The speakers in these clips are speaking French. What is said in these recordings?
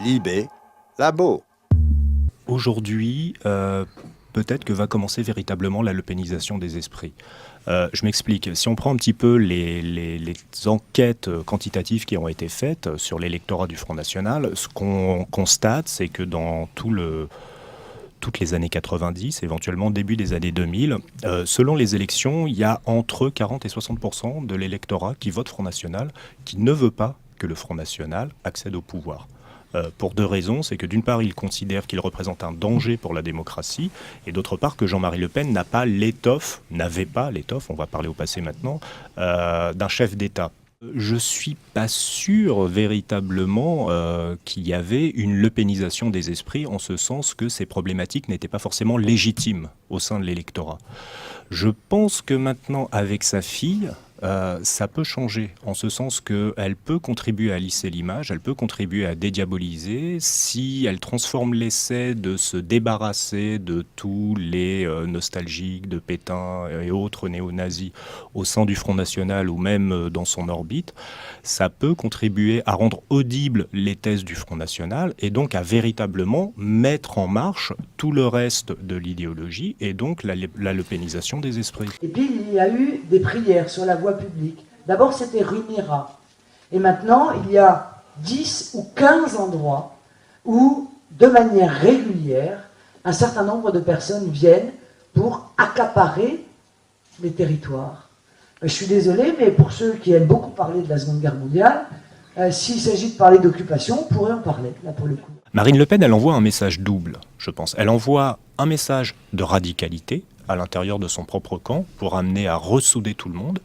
Libé, Labo. Aujourd'hui, peut-être que va commencer véritablement la lepénisation des esprits. Je m'explique. Si on prend un petit peu les enquêtes quantitatives qui ont été faites sur l'électorat du Front National, ce qu'on constate, c'est que dans toutes les années 90, éventuellement début des années 2000, selon les élections, il y a entre 40 et 60% de l'électorat qui vote Front National, qui ne veut pas que le Front National accède au pouvoir. Pour deux raisons, c'est que d'une part, il considère qu'il représente un danger pour la démocratie, et d'autre part que Jean-Marie Le Pen n'avait pas l'étoffe, on va parler au passé maintenant, d'un chef d'État. Je suis pas sûr véritablement qu'il y avait une lepénisation des esprits, en ce sens que ces problématiques n'étaient pas forcément légitimes au sein de l'électorat. Je pense que maintenant, avec sa fille, ça peut changer, en ce sens qu'elle peut contribuer à lisser l'image, elle peut contribuer à dédiaboliser, si elle transforme l'essai de se débarrasser de tous les nostalgiques de Pétain et autres néo-nazis au sein du Front National ou même dans son orbite, ça peut contribuer à rendre audibles les thèses du Front National et donc à véritablement mettre en marche tout le reste de l'idéologie et donc la lepénisation des esprits. Et puis il y a eu des prières sur la voie publique. D'abord c'était rue Mira. Et maintenant il y a 10 ou 15 endroits où, de manière régulière, un certain nombre de personnes viennent pour accaparer les territoires. Je suis désolé, mais pour ceux qui aiment beaucoup parler de la Seconde Guerre mondiale, s'il s'agit de parler d'occupation, on pourrait en parler, là pour le coup. Marine Le Pen, elle envoie un message double, je pense. Elle envoie un message de radicalité à l'intérieur de son propre camp pour amener à ressouder tout le monde.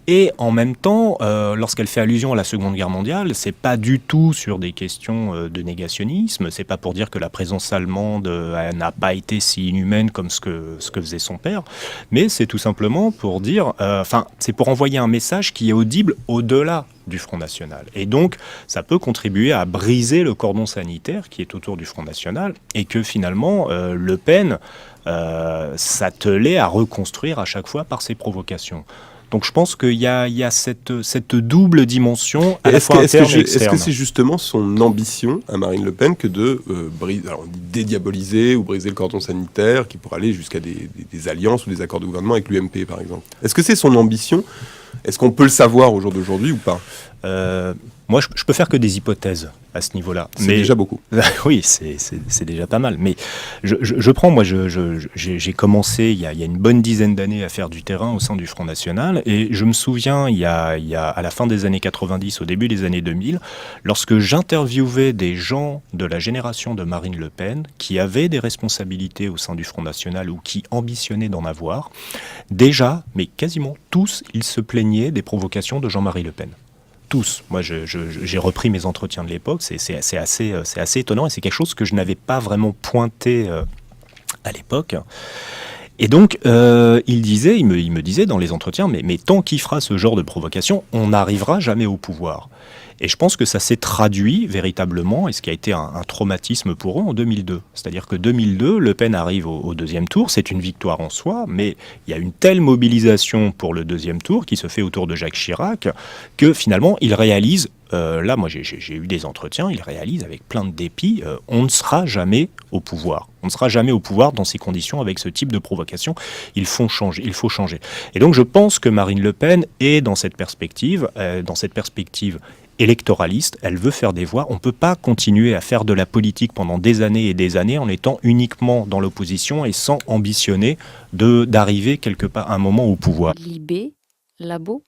Et en même temps, lorsqu'elle fait allusion à la Seconde Guerre mondiale, c'est pas du tout sur des questions de négationnisme, c'est pas pour dire que la présence allemande n'a pas été si inhumaine comme ce que faisait son père, mais c'est tout simplement pour dire, c'est pour envoyer un message qui est audible au-delà du Front National. Et donc, ça peut contribuer à briser le cordon sanitaire qui est autour du Front National et que finalement, Le Pen s'attelait à reconstruire à chaque fois par ses provocations. Donc je pense qu'il y a cette double dimension à la fois interne et externe. Est-ce que c'est justement son ambition à Marine Le Pen que de dédiaboliser ou briser le cordon sanitaire qui pourrait aller jusqu'à des alliances ou des accords de gouvernement avec l'UMP par exemple? Est-ce que c'est son ambition? Est-ce qu'on peut le savoir au jour d'aujourd'hui ou pas? Moi, je peux faire que des hypothèses à ce niveau-là. C'est déjà beaucoup. Oui, c'est déjà pas mal. Mais je prends, moi, j'ai commencé il y a une bonne dizaine d'années à faire du terrain au sein du Front National. Et je me souviens, il y a à la fin des années 90, au début des années 2000, lorsque j'interviewais des gens de la génération de Marine Le Pen qui avaient des responsabilités au sein du Front National ou qui ambitionnaient d'en avoir, déjà, mais quasiment tous, ils se plaignaient des provocations de Jean-Marie Le Pen. Tous. Moi, j'ai repris mes entretiens de l'époque. C'est assez étonnant et c'est quelque chose que je n'avais pas vraiment pointé à l'époque. Et donc, il me disait dans les entretiens, mais tant qu'il fera ce genre de provocation, on n'arrivera jamais au pouvoir. Et je pense que ça s'est traduit véritablement, et ce qui a été un traumatisme pour eux en 2002. C'est-à-dire que 2002, Le Pen arrive au deuxième tour, c'est une victoire en soi, mais il y a une telle mobilisation pour le deuxième tour qui se fait autour de Jacques Chirac que finalement, il réalise, là moi j'ai eu des entretiens, il réalise avec plein de dépit, on ne sera jamais au pouvoir. On ne sera jamais au pouvoir dans ces conditions avec ce type de provocation. Il faut changer. Et donc je pense que Marine Le Pen est dans cette perspective électoraliste, elle veut faire des voix. On ne peut pas continuer à faire de la politique pendant des années et des années en étant uniquement dans l'opposition et sans ambitionner d'arriver quelque part à un moment au pouvoir. Libé, Labo.